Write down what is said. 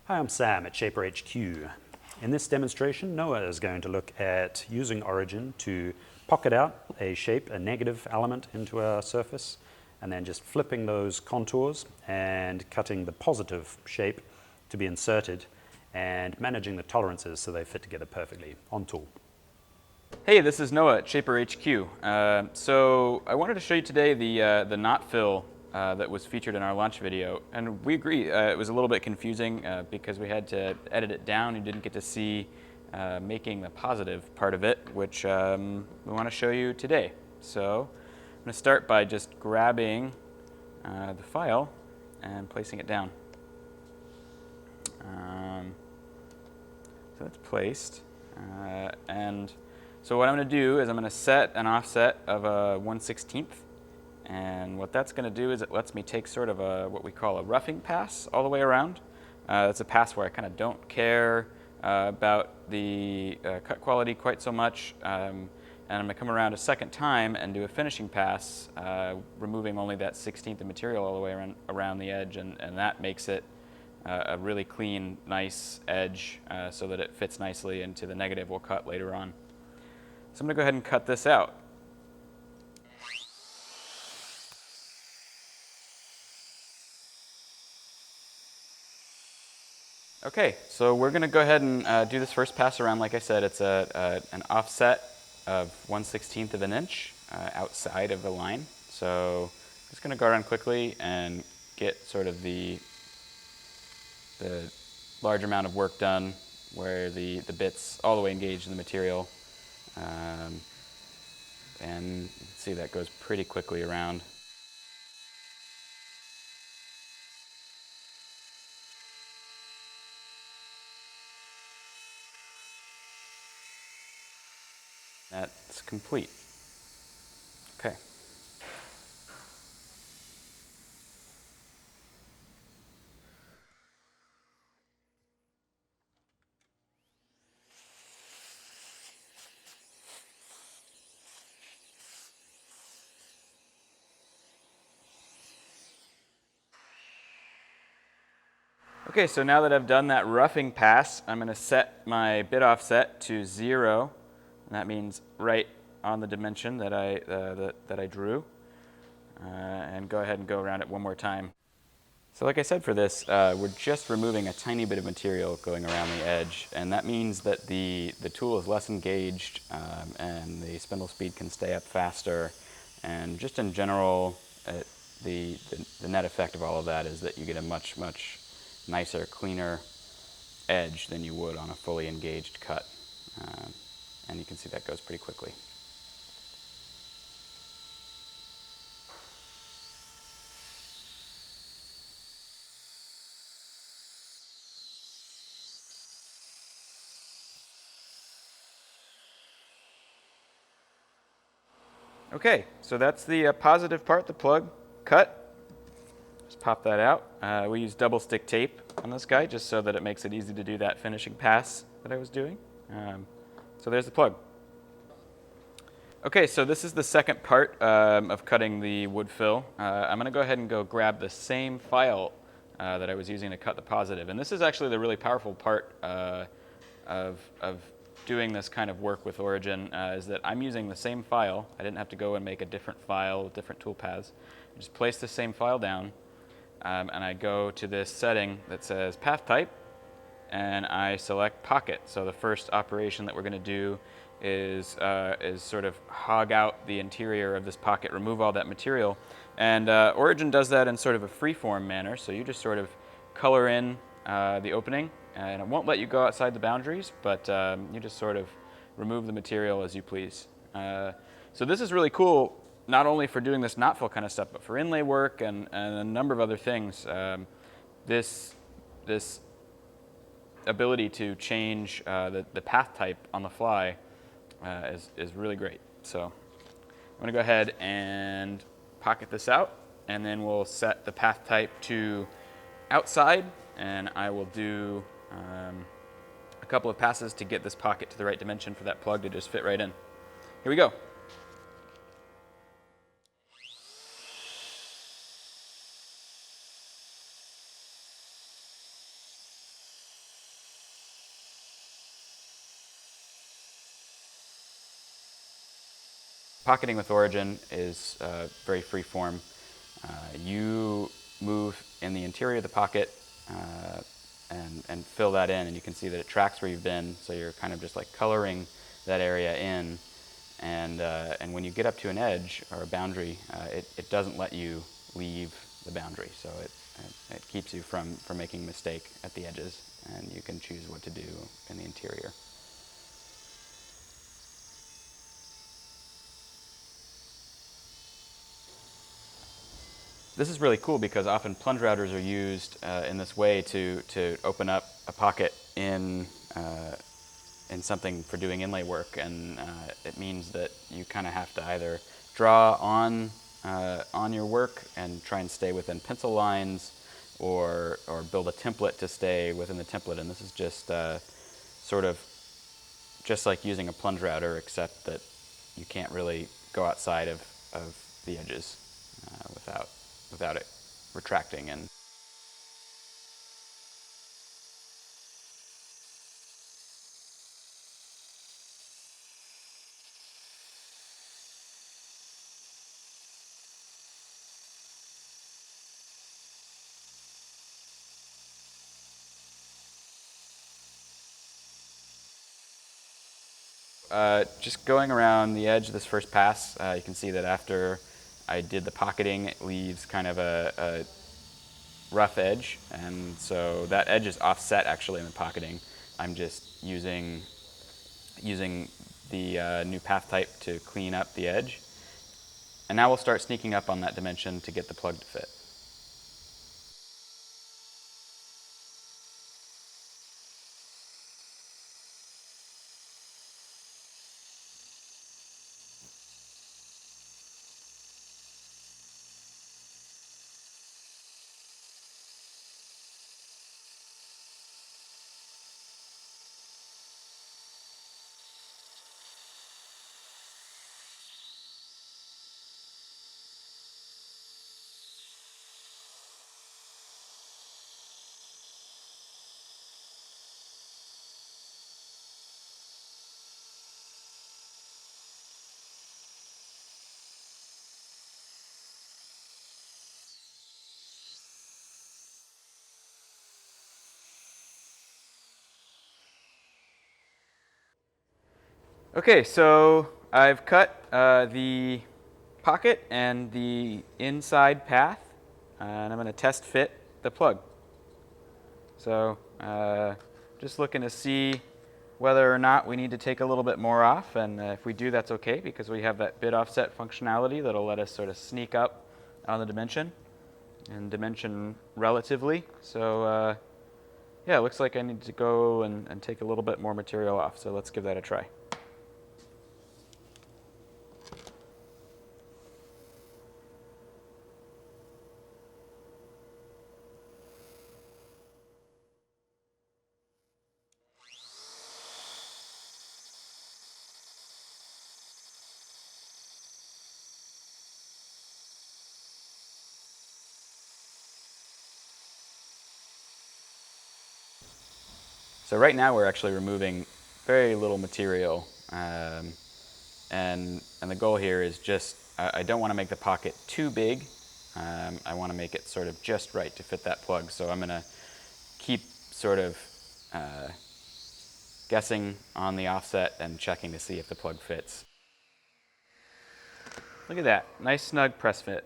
Hi, I'm Sam at Shaper HQ. In this demonstration, Noah is going to look at using Origin to pocket out a shape, a negative element into our surface, and then just flipping those contours and cutting the positive shape to be inserted and managing the tolerances so they fit together perfectly on tool. Hey, this is Noah at Shaper HQ. So I wanted to show you today the knot fill that was featured in our launch video, and we agree it was a little bit confusing because we had to edit it down. You didn't get to see making the positive part of it, which we want to show you today. So I'm going to start by just grabbing the file and placing it down. So that's placed, and so what I'm going to do is I'm going to set an offset of a 1/16, and what that's going to do is it lets me take sort of what we call a roughing pass all the way around. That's a pass where I kind of don't care about the cut quality quite so much, and I'm going to come around a second time and do a finishing pass, removing only that 1/16 of material all the way around the edge, and that makes it a really clean, nice edge so that it fits nicely into the negative we'll cut later on. So I'm going to go ahead and cut this out. Okay, so we're going to go ahead and do this first pass around. Like I said, it's an offset of 1/16 of an inch outside of the line. So I'm just going to go around quickly and get sort of the large amount of work done where the bits all the way engaged in the material. And you can see that goes pretty quickly around. That's complete. Okay. Okay, so now that I've done that roughing pass, I'm going to set my bit offset to 0, and that means right on the dimension that I drew, and go ahead and go around it one more time. So like I said for this, we're just removing a tiny bit of material going around the edge, and that means that the tool is less engaged, and the spindle speed can stay up faster, and just in general, the net effect of all of that is that you get a much nicer, cleaner edge than you would on a fully engaged cut. And you can see that goes pretty quickly. Okay, so that's the positive part, the plug cut. Just pop that out. We use double stick tape on this guy just so that it makes it easy to do that finishing pass that I was doing. So there's the plug. Okay, so this is the second part of cutting the wood fill. I'm going to go ahead and go grab the same file that I was using to cut the positive. And this is actually the really powerful part of doing this kind of work with Origin, is that I'm using the same file. I didn't have to go and make a different file with different tool paths. I just place the same file down, and I go to this setting that says path type, and I select pocket. So the first operation that we're going to do is sort of hog out the interior of this pocket, remove all that material. And Origin does that in sort of a free-form manner, so you just sort of color in the opening, and it won't let you go outside the boundaries, but you just sort of remove the material as you please. So this is really cool, not only for doing this knot fill kind of stuff, but for inlay work and a number of other things. This ability to change the path type on the fly is really great. So I'm going to go ahead and pocket this out, and then we'll set the path type to outside, and I will do a couple of passes to get this pocket to the right dimension for that plug to just fit right in. Here we go. Pocketing with origin is very free form. You move in the interior of the pocket and fill that in, and you can see that it tracks where you've been, so you're kind of just like coloring that area in. And when you get up to an edge or a boundary, it doesn't let you leave the boundary, so it keeps you from making a mistake at the edges, and you can choose what to do in the interior. This is really cool because often plunge routers are used in this way to open up a pocket in something for doing inlay work, and it means that you kind of have to either draw on your work and try and stay within pencil lines, or build a template to stay within the template. And this is just sort of just like using a plunge router, except that you can't really go outside of the edges without it retracting. And just going around the edge of this first pass, you can see that after I did the pocketing, it leaves kind of a rough edge, and so that edge is offset actually in the pocketing. I'm just using the new path type to clean up the edge. And now we'll start sneaking up on that dimension to get the plug to fit. Okay, so I've cut the pocket and the inside path, and I'm going to test fit the plug. So just looking to see whether or not we need to take a little bit more off, and if we do, that's okay, because we have that bit offset functionality that'll let us sort of sneak up on the dimension and dimension relatively. So yeah, it looks like I need to go and take a little bit more material off, so let's give that a try. So right now we're actually removing very little material, and the goal here is just, I don't want to make the pocket too big. I want to make it sort of just right to fit that plug. So I'm going to keep sort of guessing on the offset and checking to see if the plug fits. Look at that, nice snug press fit.